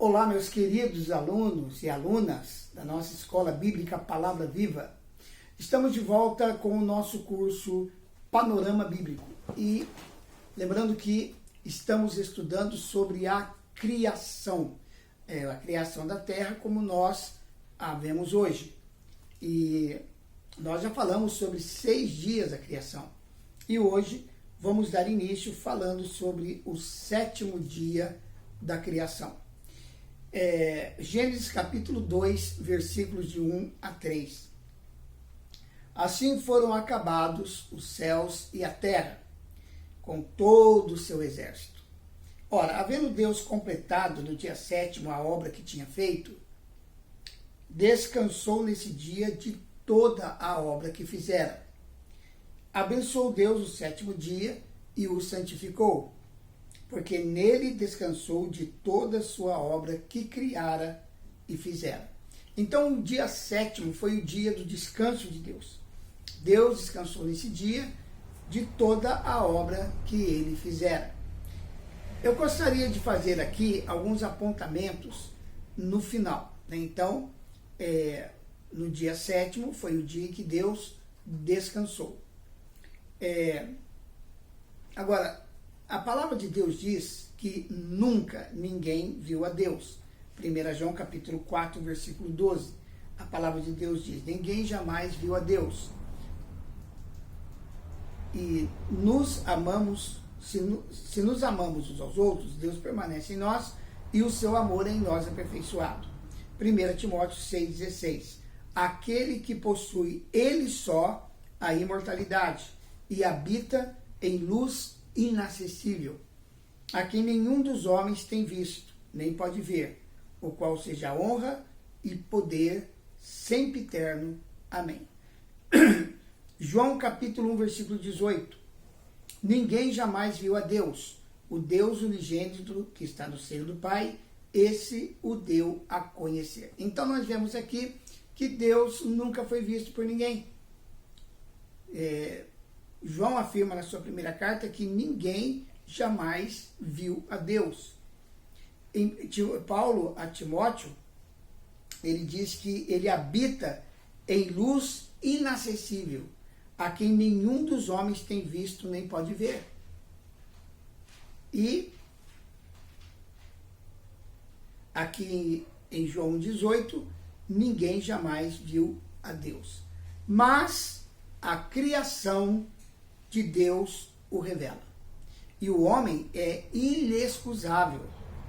Olá, meus queridos alunos e alunas da nossa Escola Bíblica Palavra Viva. Estamos de volta com o nosso curso Panorama Bíblico. E lembrando que estamos estudando sobre a criação da Terra como nós a vemos hoje. E nós já falamos sobre 6 dias da criação. E hoje vamos dar início falando sobre o 7º dia da criação. Gênesis capítulo 2, versículos de 1 a 3. Assim foram acabados os céus e a terra, com todo o seu exército. Ora, havendo Deus completado no dia 7º a obra que tinha feito, descansou nesse dia de toda a obra que fizera. Abençoou Deus o 7º dia e o santificou, porque nele descansou de toda a sua obra que criara e fizera. Então, o dia 7º foi o dia do descanso de Deus. Deus descansou nesse dia de toda a obra que ele fizera. Eu gostaria de fazer aqui alguns apontamentos no final. Então, no dia 7º foi o dia que Deus descansou. Agora, a palavra de Deus diz que nunca ninguém viu a Deus. 1 João capítulo 4, versículo 12. A palavra de Deus diz: ninguém jamais viu a Deus. E nos amamos, se nos amamos uns aos outros, Deus permanece em nós e o seu amor é em nós aperfeiçoado. 1 Timóteo 6,16. Aquele que possui ele só a imortalidade e habita em luz inacessível, a quem nenhum dos homens tem visto, nem pode ver, o qual seja honra e poder sempre eterno. Amém. João capítulo 1, versículo 18. Ninguém jamais viu a Deus, o Deus unigênito que está no seio do Pai, esse o deu a conhecer. Então nós vemos aqui que Deus nunca foi visto por ninguém. João afirma na sua primeira carta que ninguém jamais viu a Deus. Paulo a Timóteo, ele diz que ele habita em luz inacessível, a quem nenhum dos homens tem visto nem pode ver. E aqui em João 18, ninguém jamais viu a Deus. Mas a criação de Deus o revela. E o homem é inexcusável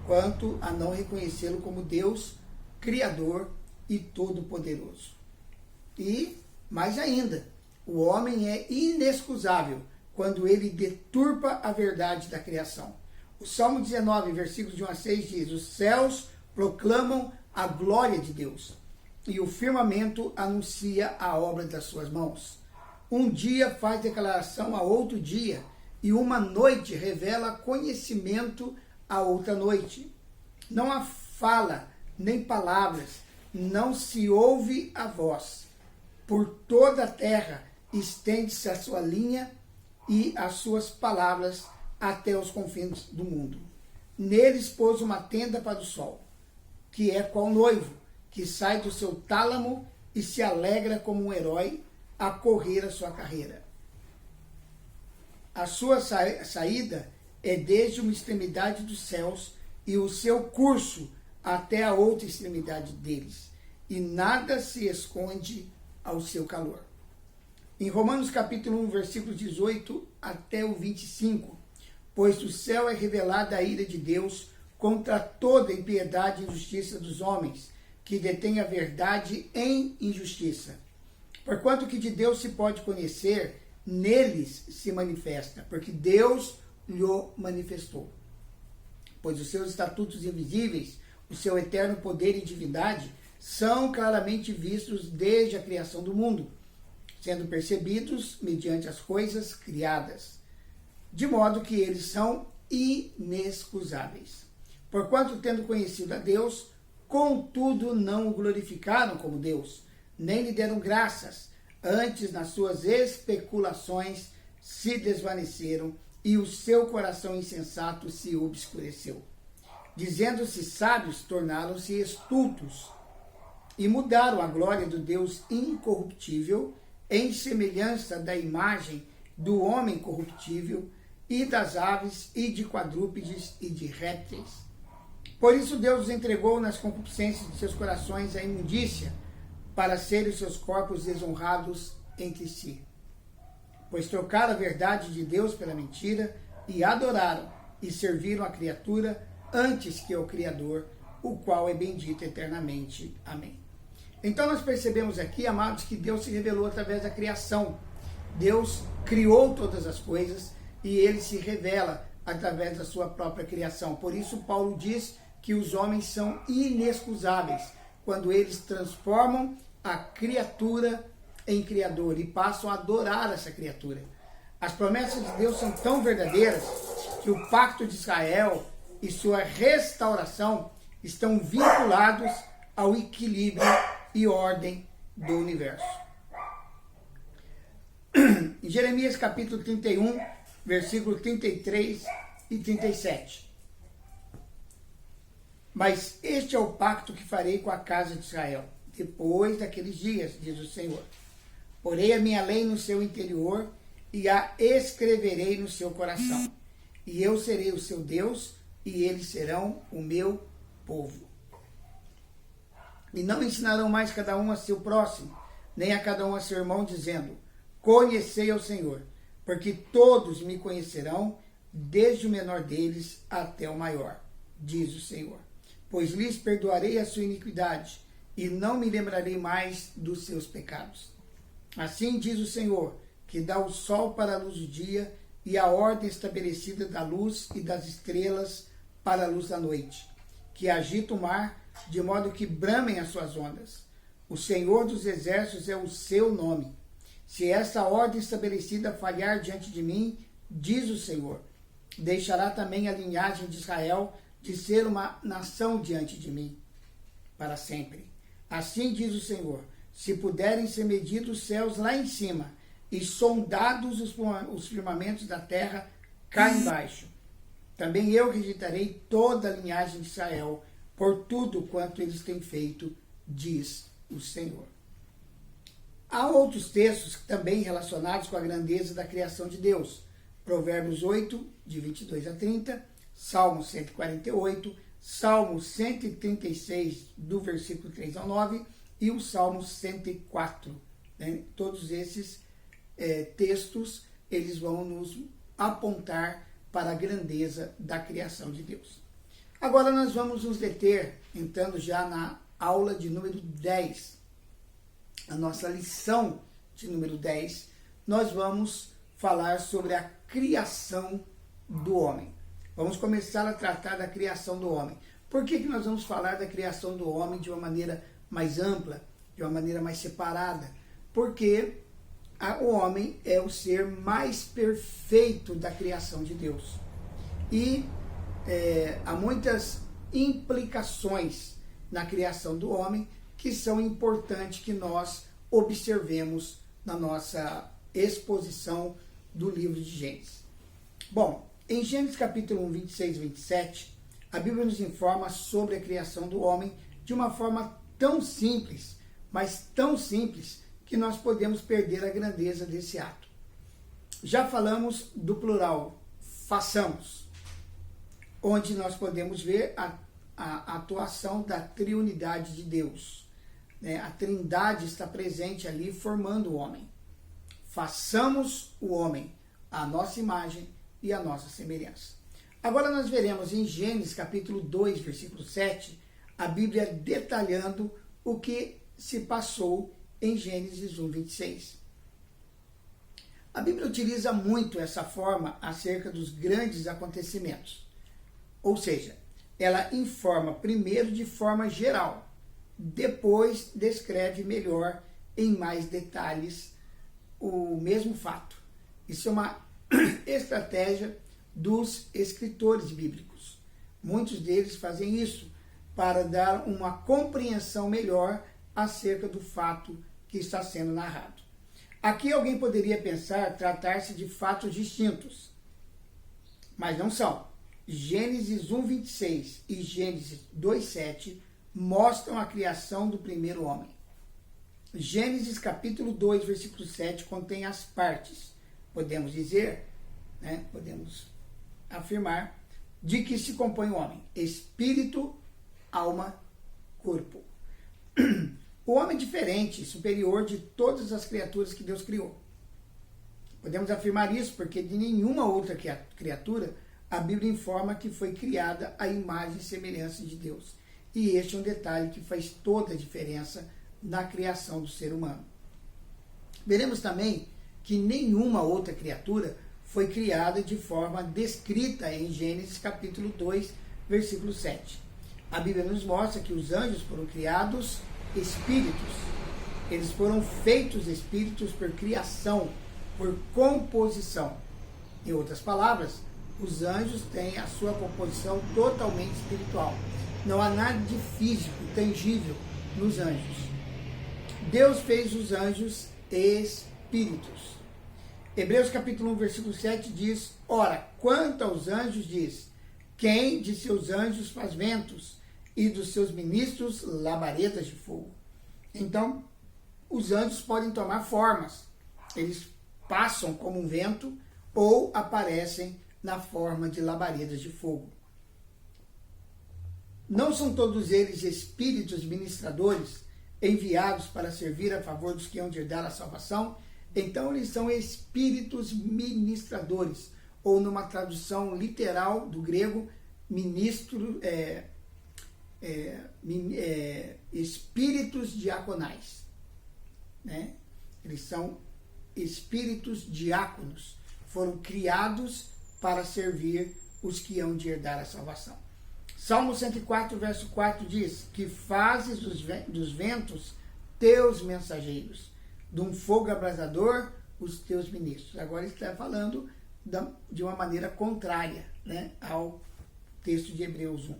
quanto a não reconhecê-lo como Deus, Criador e Todo-Poderoso. E, mais ainda, o homem é inexcusável quando ele deturpa a verdade da criação. O Salmo 19, versículos de 1 a 6 diz: os céus proclamam a glória de Deus, e o firmamento anuncia a obra das suas mãos. Um dia faz declaração a outro dia, e uma noite revela conhecimento a outra noite. Não há fala, nem palavras, não se ouve a voz. Por toda a terra estende-se a sua linha e as suas palavras até os confins do mundo. Neles pôs uma tenda para o sol, que é qual noivo, que sai do seu tálamo e se alegra como um herói a correr a sua carreira. A sua saída é desde uma extremidade dos céus e o seu curso até a outra extremidade deles, e nada se esconde ao seu calor. Em Romanos capítulo 1, versículos 18 até o 25, pois do céu é revelada a ira de Deus contra toda impiedade e injustiça dos homens, que detêm a verdade em injustiça. Porquanto que de Deus se pode conhecer, neles se manifesta, porque Deus lhe manifestou. Pois os seus estatutos invisíveis, o seu eterno poder e divindade, são claramente vistos desde a criação do mundo, sendo percebidos mediante as coisas criadas, de modo que eles são inexcusáveis. Porquanto, tendo conhecido a Deus, contudo não o glorificaram como Deus, nem lhe deram graças, antes nas suas especulações se desvaneceram e o seu coração insensato se obscureceu. dizendo-se sábios, tornaram-se estultos, e mudaram a glória do Deus incorruptível em semelhança da imagem do homem corruptível, e das aves, e de quadrúpedes, e de répteis. Por isso Deus os entregou nas concupiscências de seus corações à imundícia, para serem seus corpos desonrados entre si. Pois trocaram a verdade de Deus pela mentira, e adoraram e serviram a criatura antes que o Criador, o qual é bendito eternamente. Amém. Então nós percebemos aqui, amados, que Deus se revelou através da criação. Deus criou todas as coisas e ele se revela através da sua própria criação. Por isso Paulo diz que os homens são inexcusáveis quando eles transformam a criatura em criador e passam a adorar essa criatura. As promessas de Deus são tão verdadeiras que o pacto de Israel e sua restauração estão vinculados ao equilíbrio e ordem do universo. Em Jeremias capítulo 31, versículo 33 e 37. Mas este é o pacto que farei com a casa de Israel, depois daqueles dias, diz o Senhor. Porei a minha lei no seu interior e a escreverei no seu coração. E eu serei o seu Deus e eles serão o meu povo. E não ensinarão mais cada um a seu próximo, nem a cada um a seu irmão, dizendo: conhecei ao Senhor, porque todos me conhecerão, desde o menor deles até o maior, diz o Senhor. Pois lhes perdoarei a sua iniquidade, e não me lembrarei mais dos seus pecados. Assim diz o Senhor, que dá o sol para a luz do dia, e a ordem estabelecida da luz e das estrelas para a luz da noite, que agita o mar, de modo que bramem as suas ondas. O Senhor dos exércitos é o seu nome. Se essa ordem estabelecida falhar diante de mim, diz o Senhor, deixará também a linhagem de Israel de ser uma nação diante de mim, para sempre. Assim diz o Senhor, se puderem ser medidos os céus lá em cima, e sondados os firmamentos da terra cá embaixo, também eu rejeitarei toda a linhagem de Israel, por tudo quanto eles têm feito, diz o Senhor. Há outros textos também relacionados com a grandeza da criação de Deus. Provérbios 8, de 22 a 30, Salmo 148, Salmo 136, do versículo 3 ao 9, e o Salmo 104. Né? Todos esses textos, eles vão nos apontar para a grandeza da criação de Deus. Agora nós vamos nos deter, entrando já na aula de número 10. A nossa lição de número 10, nós vamos falar sobre a criação do homem. Vamos começar a tratar da criação do homem. Por que nós vamos falar da criação do homem de uma maneira mais ampla, de uma maneira mais separada? Porque o homem é o ser mais perfeito da criação de Deus. E há muitas implicações na criação do homem que são importantes que nós observemos na nossa exposição do livro de Gênesis. Bom, em Gênesis capítulo 1, 26 e 27, a Bíblia nos informa sobre a criação do homem de uma forma tão simples, mas tão simples, que nós podemos perder a grandeza desse ato. Já falamos do plural, façamos, onde nós podemos ver a atuação da triunidade de Deus. A trindade está presente ali formando o homem. Façamos o homem à nossa imagem e à nossa semelhança. Agora nós veremos em Gênesis capítulo 2, versículo 7, a Bíblia detalhando o que se passou em Gênesis 1, 26. A Bíblia utiliza muito essa forma acerca dos grandes acontecimentos. Ou seja, ela informa primeiro de forma geral, depois descreve melhor em mais detalhes o mesmo fato. Isso é uma estratégia dos escritores bíblicos. Muitos deles fazem isso para dar uma compreensão melhor acerca do fato que está sendo narrado. Aqui alguém poderia pensar tratar-se de fatos distintos, mas não são. Gênesis 1:26 e Gênesis 2:7 mostram a criação do primeiro homem. Gênesis capítulo 2, versículo 7 contém as partes, podemos dizer, podemos afirmar, de que se compõe o homem: espírito, alma, corpo. O homem é diferente, superior de todas as criaturas que Deus criou. Podemos afirmar isso porque de nenhuma outra criatura a Bíblia informa que foi criada à imagem e semelhança de Deus. E este é um detalhe que faz toda a diferença na criação do ser humano. Veremos também que nenhuma outra criatura foi criada de forma descrita em Gênesis capítulo 2, versículo 7. A Bíblia nos mostra que os anjos foram criados espíritos. Eles foram feitos espíritos por criação, por composição. Em outras palavras, os anjos têm a sua composição totalmente espiritual. Não há nada de físico, tangível nos anjos. Deus fez os anjos espíritos. Hebreus capítulo 1, versículo 7 diz: ora, quanto aos anjos diz, quem de seus anjos faz ventos, e dos seus ministros labaredas de fogo. Então, os anjos podem tomar formas. Eles passam como um vento ou aparecem na forma de labaredas de fogo. Não são todos eles espíritos ministradores enviados para servir a favor dos que hão de herdar a salvação? Então eles são espíritos ministradores, ou numa tradução literal do grego, espíritos diaconais. Eles são espíritos diáconos, foram criados para servir os que hão de herdar a salvação. Salmo 104, verso 4 diz: que fazes dos ventos teus mensageiros, de um fogo abrasador os teus ministros. Agora ele está falando de uma maneira contrária, ao texto de Hebreus 1.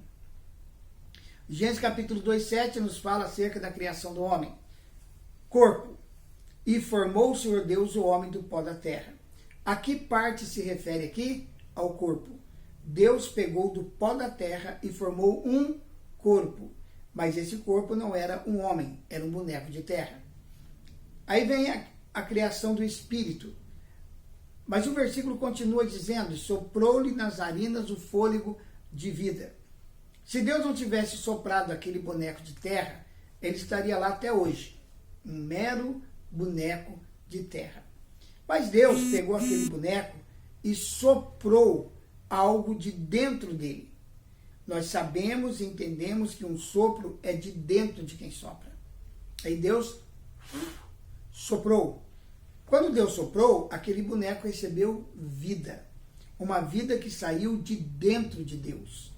Gênesis capítulo 2, 7 nos fala acerca da criação do homem. Corpo. E formou o Senhor Deus o homem do pó da terra. A que parte se refere aqui? Ao corpo. Deus pegou do pó da terra e formou um corpo. Mas esse corpo não era um homem, era um boneco de terra. Aí vem a criação do espírito. Mas o versículo continua dizendo: soprou-lhe nas narinas o fôlego de vida. Se Deus não tivesse soprado aquele boneco de terra, ele estaria lá até hoje. Um mero boneco de terra. Mas Deus pegou aquele boneco e soprou algo de dentro dele. Nós sabemos e entendemos que um sopro é de dentro de quem sopra. Aí Deus soprou. Quando Deus soprou, aquele boneco recebeu vida. Uma vida que saiu de dentro de Deus.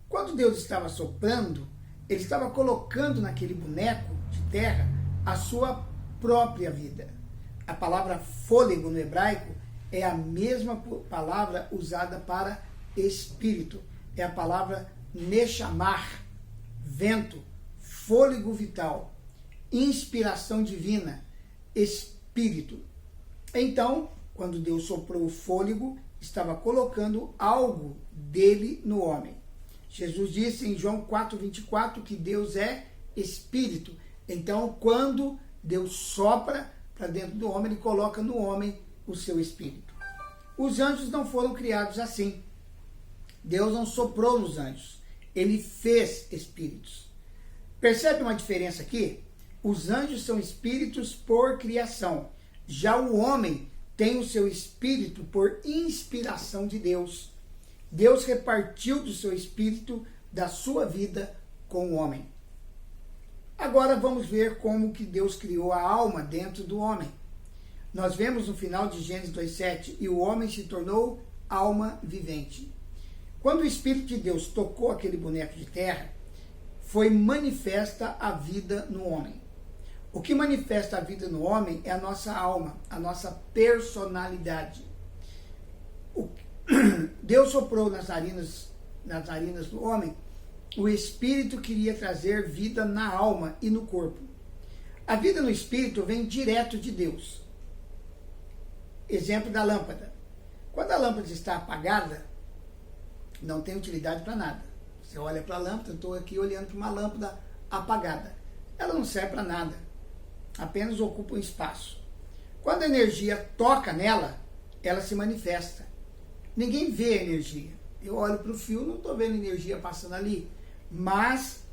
Quando Deus estava soprando, ele estava colocando naquele boneco de terra a sua própria vida. A palavra fôlego no hebraico é a mesma palavra usada para espírito. É a palavra neshamar, vento, fôlego vital, inspiração divina, espírito. Então, quando Deus soprou o fôlego, estava colocando algo dele no homem. Jesus disse em João 4:24 que Deus é espírito. Então, quando Deus sopra para dentro do homem, ele coloca no homem o seu espírito. Os anjos não foram criados assim. Deus não soprou nos anjos. Ele fez espíritos. Percebe uma diferença aqui? Os anjos são espíritos por criação. Já o homem tem o seu espírito por inspiração de Deus. Deus repartiu do seu espírito, da sua vida, com o homem. Agora vamos ver como que Deus criou a alma dentro do homem. Nós vemos no final de Gênesis 2:7, e o homem se tornou alma vivente. Quando o Espírito de Deus tocou aquele boneco de terra, foi manifesta a vida no homem. O que manifesta a vida no homem é a nossa alma, a nossa personalidade. Deus soprou nas narinas do homem, o Espírito queria trazer vida na alma e no corpo. A vida no Espírito vem direto de Deus. Exemplo da lâmpada. Quando a lâmpada está apagada, não tem utilidade para nada. Você olha para a lâmpada, eu estou aqui olhando para uma lâmpada apagada. Ela não serve para nada, apenas ocupa um espaço. Quando a energia toca nela, ela se manifesta. Ninguém vê a energia. Eu olho para o fio, não estou vendo energia passando ali, mas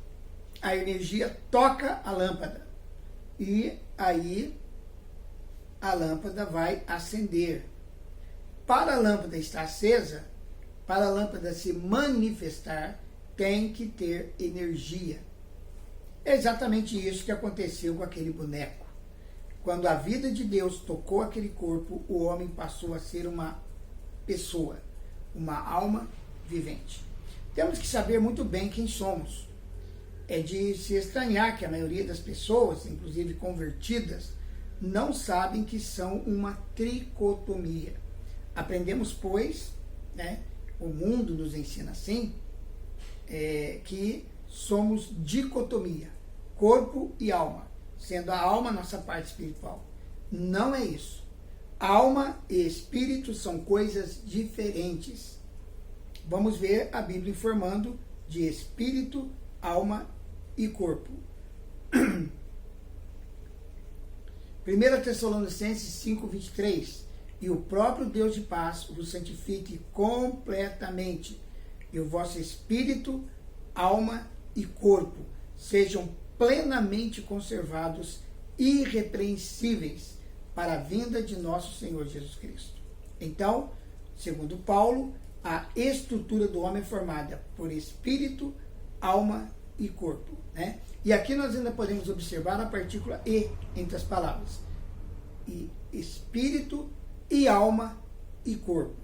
a energia toca a lâmpada. E aí a lâmpada vai acender. Para a lâmpada estar acesa, para a lâmpada se manifestar, tem que ter energia. É exatamente isso que aconteceu com aquele boneco. Quando a vida de Deus tocou aquele corpo, o homem passou a ser uma pessoa, uma alma vivente. Temos que saber muito bem quem somos. É de se estranhar que a maioria das pessoas, inclusive convertidas, não sabem que são uma tricotomia. Aprendemos, pois, o mundo nos ensina assim, que somos dicotomia, corpo e alma, sendo a alma nossa parte espiritual. Não é isso. Alma e espírito são coisas diferentes. Vamos ver a Bíblia informando de espírito, alma e corpo. 1 Tessalonicenses 5:23. E o próprio Deus de paz vos santifique completamente, e o vosso espírito, alma e corpo sejam plenamente conservados, irrepreensíveis, para a vinda de nosso Senhor Jesus Cristo. Então, segundo Paulo, a estrutura do homem é formada por espírito, alma e corpo. E aqui nós ainda podemos observar a partícula e entre as palavras. E espírito, e alma e corpo.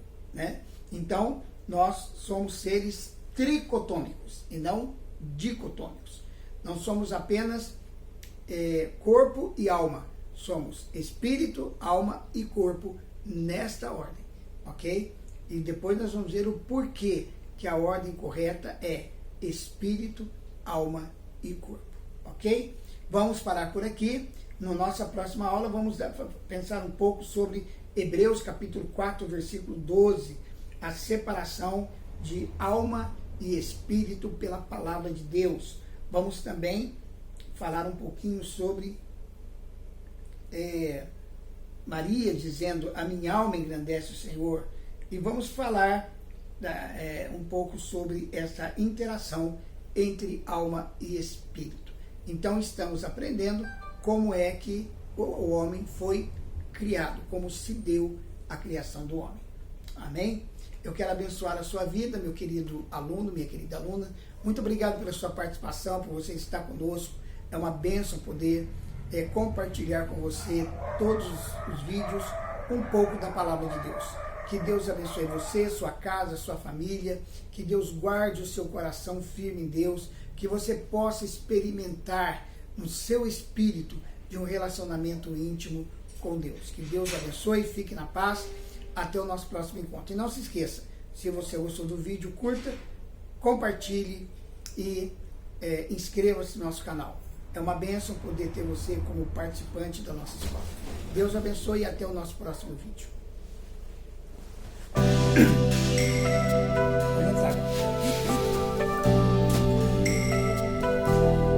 Então, nós somos seres tricotômicos e não dicotômicos. Não somos apenas corpo e alma. Somos espírito, alma e corpo nesta ordem. Ok? E depois nós vamos ver o porquê que a ordem correta é espírito, alma e corpo. Ok? Vamos parar por aqui. Na nossa próxima aula vamos pensar um pouco sobre Hebreus capítulo 4, versículo 12, a separação de alma e espírito pela palavra de Deus. Vamos também falar um pouquinho sobre Maria dizendo, a minha alma engrandece o Senhor. E vamos falar um pouco sobre essa interação entre alma e espírito. Então estamos aprendendo como é que o homem foi criado, como se deu a criação do homem. Amém? Eu quero abençoar a sua vida, meu querido aluno, minha querida aluna. Muito obrigado pela sua participação, por você estar conosco. É uma bênção poder compartilhar com você todos os vídeos, um pouco da palavra de Deus. Que Deus abençoe você, sua casa, sua família. Que Deus guarde o seu coração firme em Deus. Que você possa experimentar no seu espírito de um relacionamento íntimo com Deus. Que Deus abençoe, fique na paz. Até o nosso próximo encontro. E não se esqueça, se você gostou do vídeo, curta, compartilhe e inscreva-se no nosso canal. É uma bênção poder ter você como participante da nossa escola. Deus abençoe e até o nosso próximo vídeo.